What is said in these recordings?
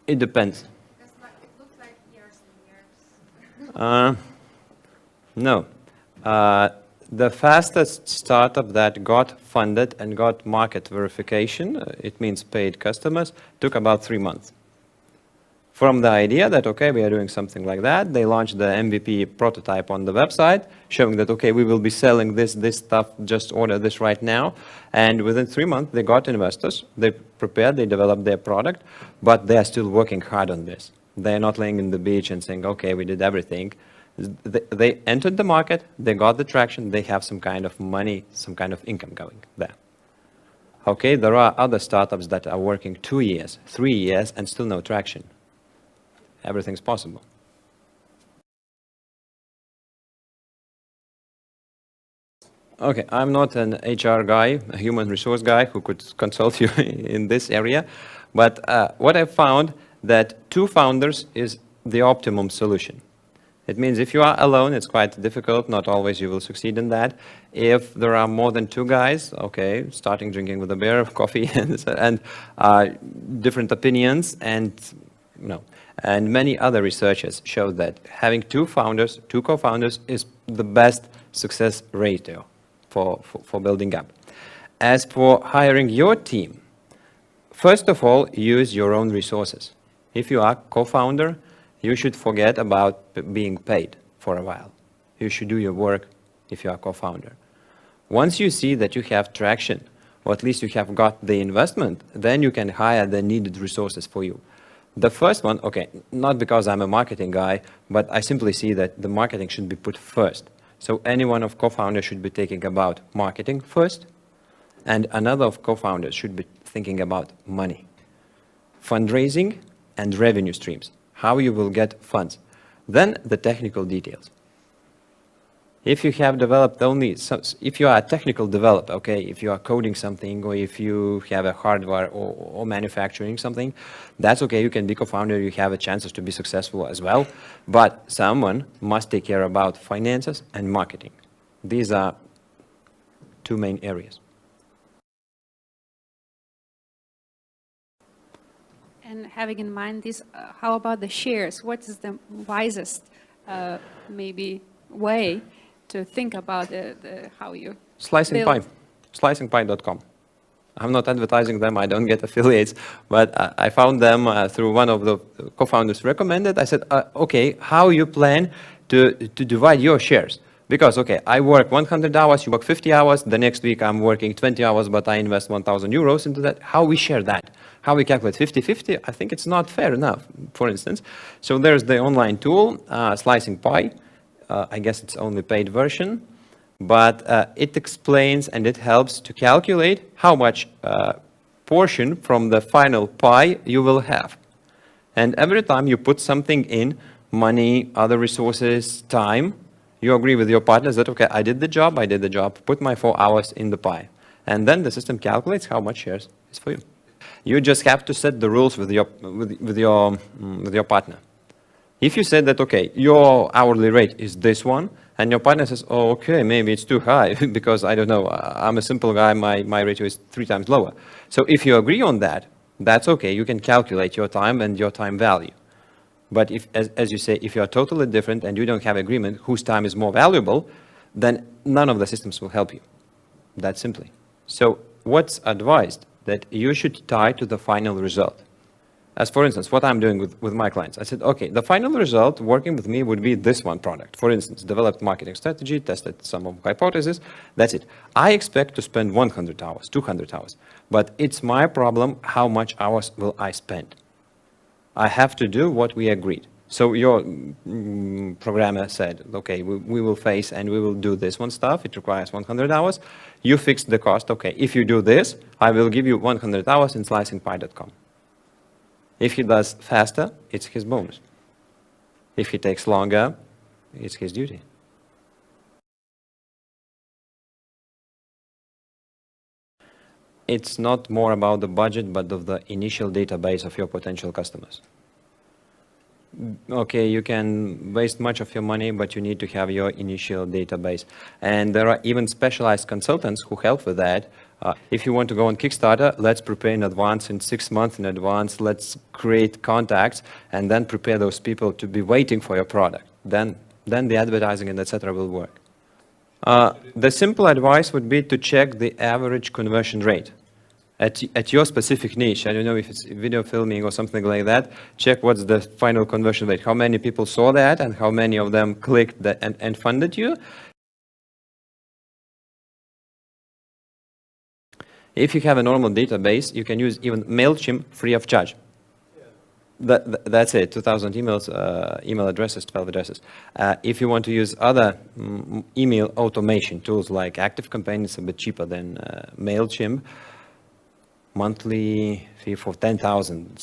It depends. It looks like years and years. No. The fastest startup that got funded and got market verification, it means paid customers, took about 3 months. From the idea that, okay, we are doing something like that, they launched the MVP prototype on the website, showing that, okay, we will be selling this stuff, just order this right now. And within 3 months, they got investors, they prepared, they developed their product, but they are still working hard on this. They are not laying in the beach and saying, okay, we did everything. They entered the market, they got the traction, they have some kind of money, some kind of income going there. Okay, there are other startups that are working 2 years, 3 years, and still no traction. Everything's possible. Okay, I'm not an HR guy, a human resource guy who could consult you in this area, but what I found that 2 founders is the optimum solution. It means if you are alone, it's quite difficult. Not always you will succeed in that. If there are more than 2 guys, okay, starting drinking with a beer, coffee, and different opinions, and and many other researchers show that having 2 founders, 2 co-founders, is the best success ratio for building up. As for hiring your team, first of all, use your own resources. If you are co-founder, you should forget about being paid for a while. You should do your work if you are co-founder. Once you see that you have traction, or at least you have got the investment, then you can hire the needed resources for you. The first one, okay, not because I'm a marketing guy, but I simply see that the marketing should be put first. So any one of co-founders should be thinking about marketing first, and another of co-founders should be thinking about money, fundraising, and revenue streams, how you will get funds. Then the technical details. If you have developed if you are a technical developer, okay, if you are coding something, or if you have a hardware or manufacturing something, that's okay, you can be co-founder, you have a chances to be successful as well, but someone must take care about finances and marketing. These are 2 main areas. And having in mind this, how about the shares? What is the wisest, maybe, way to think about how you Slicing build? Pie, slicingpie.com. I'm not advertising them, I don't get affiliates, but I found them through one of the co-founders recommended. I said, okay, how you plan to divide your shares? Because, okay, I work 100 hours, you work 50 hours, the next week I'm working 20 hours, but I invest 1,000 euros into that. How we share that? How we calculate 50-50? I think it's not fair enough, for instance. So there's the online tool, Slicing Pie. I guess it's only paid version, but it explains and it helps to calculate how much portion from the final pie you will have. And every time you put something in, money, other resources, time, you agree with your partners that, okay, I did the job, put my 4 hours in the pie. And then the system calculates how much shares is for you. You just have to set the rules with your partner. If you said that, okay, your hourly rate is this one, and your partner says, oh, okay, maybe it's too high because, I don't know, I'm a simple guy, my ratio is 3 times lower. So if you agree on that, that's okay. You can calculate your time and your time value. But if, as you say, if you are totally different and you don't have agreement whose time is more valuable, then none of the systems will help you. That simply. So what's advised? That you should tie to the final result. As for instance, what I'm doing with my clients, I said, okay, the final result working with me would be this one product. For instance, developed marketing strategy, tested some of hypotheses, that's it. I expect to spend 100 hours, 200 hours, but it's my problem how much hours will I spend. I have to do what we agreed. So your programmer said, okay, we will face and we will do this one stuff. It requires 100 hours. You fixed the cost. Okay, if you do this, I will give you 100 hours in slicingpie.com. If he does faster, it's his bonus. If he takes longer, it's his duty. It's not more about the budget, but of the initial database of your potential customers. okay, you can waste much of your money, but you need to have your initial database. And there are even specialized consultants who help with that. If you want to go on Kickstarter, let's prepare in advance, in 6 months in advance, let's create contacts and then prepare those people to be waiting for your product. Then the advertising and etc. will work. The simple advice would be to check the average conversion rate. At your specific niche, I don't know if it's video filming or something like that, check what's the final conversion rate, how many people saw that and how many of them clicked that and funded you. If you have a normal database, you can use even MailChimp free of charge. That's it, 2,000 emails, email addresses, 12 addresses. If you want to use other email automation tools like ActiveCampaign, it's a bit cheaper than MailChimp. Monthly fee for 10,000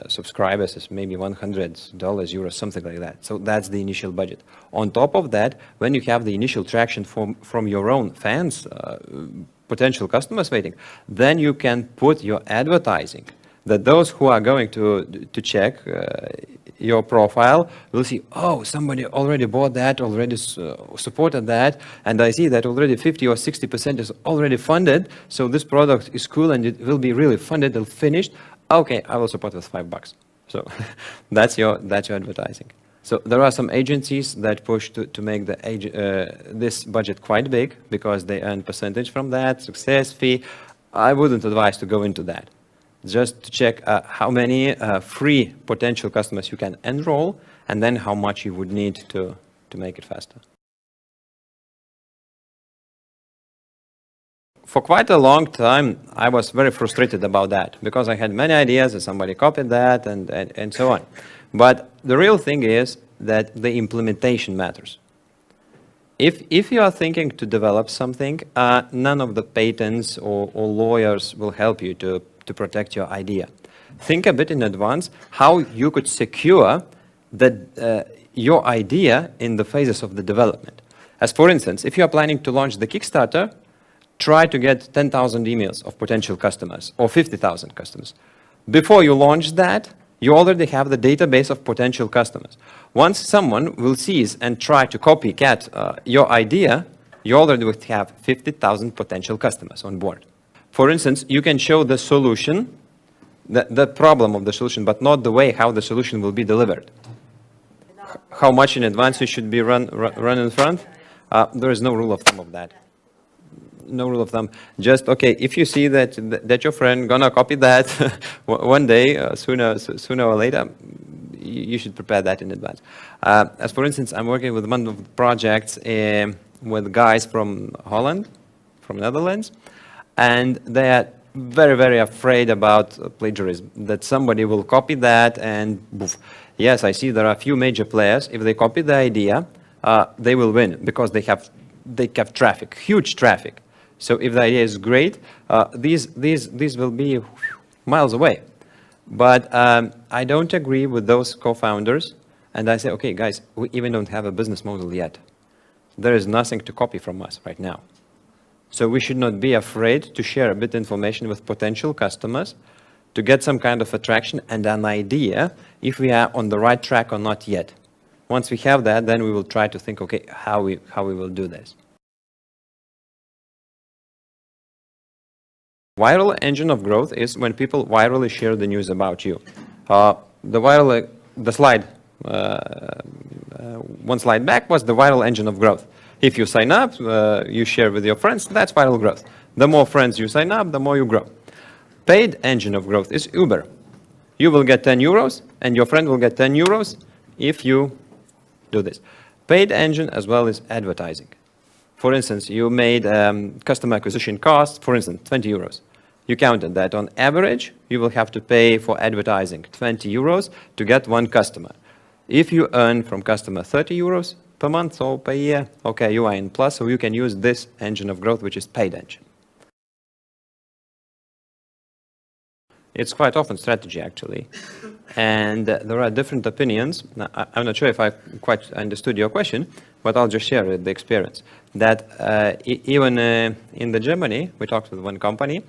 subscribers is maybe $100, euros, something like that. So that's the initial budget. On top of that, when you have the initial traction from your own fans, potential customers waiting, then you can put your advertising that those who are going to check your profile will see, oh, somebody already bought that, already supported that, and I see that already 50 or 60% is already funded, so this product is cool and it will be really funded and finished. Okay, I will support with $5. So that's your advertising. So there are some agencies that push to make this budget quite big because they earn percentage from that, success fee. I wouldn't advise to go into that. Just to check how many free potential customers you can enroll, and then how much you would need to make it faster. For quite a long time, I was very frustrated about that, because I had many ideas and somebody copied that and so on. But the real thing is that the implementation matters. If you are thinking to develop something, none of the patents or lawyers will help you to protect your idea. Think a bit in advance how you could secure that your idea in the phases of the development. As for instance, if you are planning to launch the Kickstarter, try to get 10,000 emails of potential customers or 50,000 customers. Before you launch that, you already have the database of potential customers. Once someone will seize and try to copycat your idea, you already would have 50,000 potential customers on board. For instance, you can show the solution, the problem of the solution, but not the way how the solution will be delivered. How much in advance you should be run in front? There is no rule of thumb of that. No rule of thumb. Just, okay, if you see that your friend gonna copy that one day, sooner or later, you should prepare that in advance. As for instance, I'm working with one of the projects with guys from Holland, from Netherlands, and they are very, very afraid about plagiarism, that somebody will copy that and poof. Yes, I see there are a few major players. If they copy the idea, they will win because they have traffic, huge traffic. So if the idea is great, these will be miles away. But I don't agree with those co-founders. And I say, okay, guys, we even don't have a business model yet. There is nothing to copy from us right now. So we should not be afraid to share a bit of information with potential customers to get some kind of attraction and an idea if we are on the right track or not yet. Once we have that, then we will try to think, okay, how we will do this. Viral engine of growth is when people virally share the news about you. The slide, one slide back was the viral engine of growth. If you sign up, you share with your friends, that's viral growth. The more friends you sign up, the more you grow. Paid engine of growth is Uber. You will get 10 euros, and your friend will get 10 euros if you do this. Paid engine as well is advertising. For instance, you made customer acquisition costs, for instance, 20 euros. You counted that on average, you will have to pay for advertising 20 euros to get one customer. If you earn from customer 30 euros per month or per year, okay, you are in plus, so you can use this engine of growth, which is paid engine. It's quite often strategy, actually. And there are different opinions. Now, I'm not sure if I quite understood your question, but I'll just share the experience. That even in Germany, we talked with one company,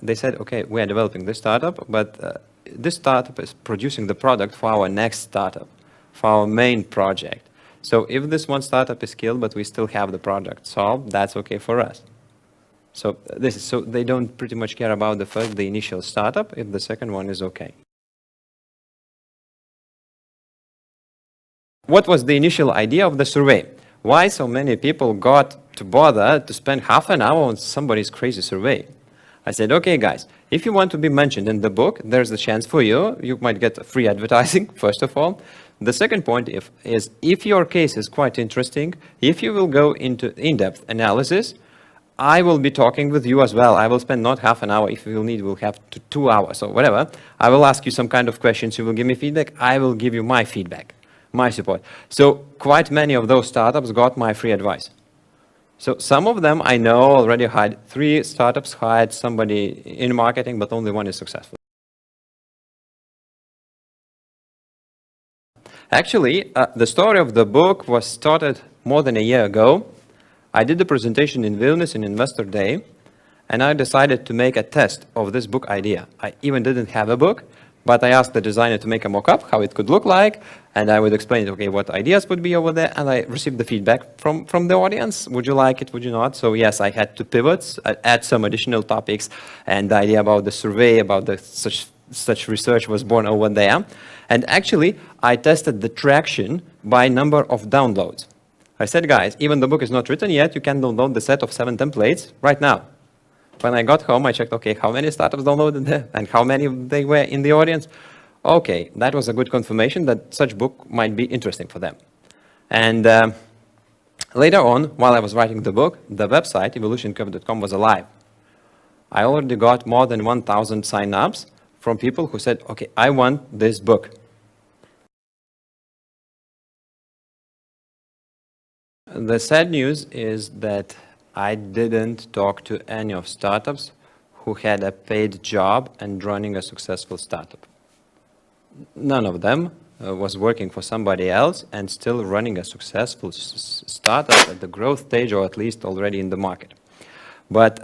they said, okay, we are developing this startup, but this startup is producing the product for our next startup, for our main project. So if this one startup is killed, but we still have the product solved, that's okay for us. So so they don't pretty much care about the initial startup if the second one is okay. What was the initial idea of the survey? Why so many people got to bother to spend half an hour on somebody's crazy survey? I said, okay, guys, if you want to be mentioned in the book, there's the chance for you. You might get free advertising, first of all. The second point is if your case is quite interesting, if you will go into in-depth analysis, I will be talking with you as well. I will spend not half an hour. If you will need, we'll have 2 hours or whatever. I will ask you some kind of questions. You will give me feedback. I will give you my feedback, my support. So quite many of those startups got my free advice. So some of them I know already hired, 3 startups hired somebody in marketing, but only one is successful. Actually, the story of the book was started more than a year ago. I did the presentation in Vilnius in Investor Day, and I decided to make a test of this book idea. I even didn't have a book, but I asked the designer to make a mock-up, how it could look like, and I would explain, okay, what ideas would be over there, and I received the feedback from the audience. Would you like it, would you not? So yes, I had to pivot, add some additional topics, and the idea about the survey, about the such research was born over there. And actually, I tested the traction by number of downloads. I said, guys, even the book is not written yet, you can download the set of 7 templates right now. When I got home, I checked, okay, how many startups downloaded it and how many they were in the audience. Okay, that was a good confirmation that such book might be interesting for them. And later on, while I was writing the book, the website, evolutioncurve.com, was alive. I already got more than 1,000 sign-ups from people who said, okay, I want this book. The sad news is that I didn't talk to any of startups who had a paid job and running a successful startup. None of them was working for somebody else and still running a successful startup at the growth stage, or at least already in the market. But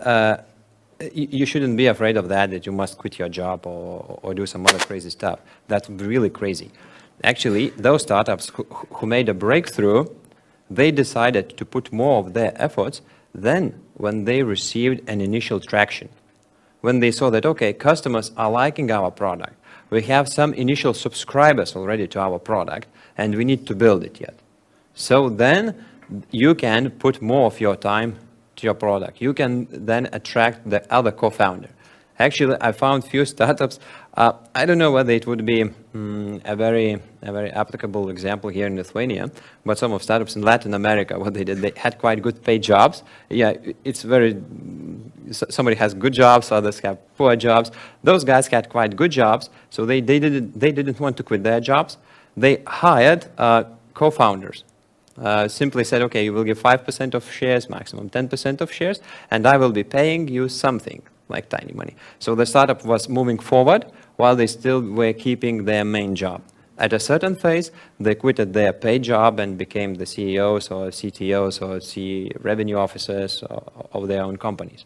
you shouldn't be afraid of that you must quit your job or do some other crazy stuff. That's really crazy. Actually, those startups who made a breakthrough, they decided to put more of their efforts then when they received an initial traction. When they saw that, okay, customers are liking our product, we have some initial subscribers already to our product, and we need to build it yet. So then you can put more of your time to your product. You can then attract the other co-founder. Actually, I found few startups. I don't know whether it would be a very applicable example here in Lithuania, but some of startups in Latin America, what they did, they had quite good paid jobs. Yeah, it's somebody has good jobs, others have poor jobs. Those guys had quite good jobs, so they didn't want to quit their jobs. They hired co-founders. Simply said, okay, you will give 5% of shares, maximum 10% of shares, and I will be paying you something, like tiny money. So the startup was moving forward while they still were keeping their main job. At a certain phase, they quitted their paid job and became the CEOs or CTOs or revenue officers of their own companies.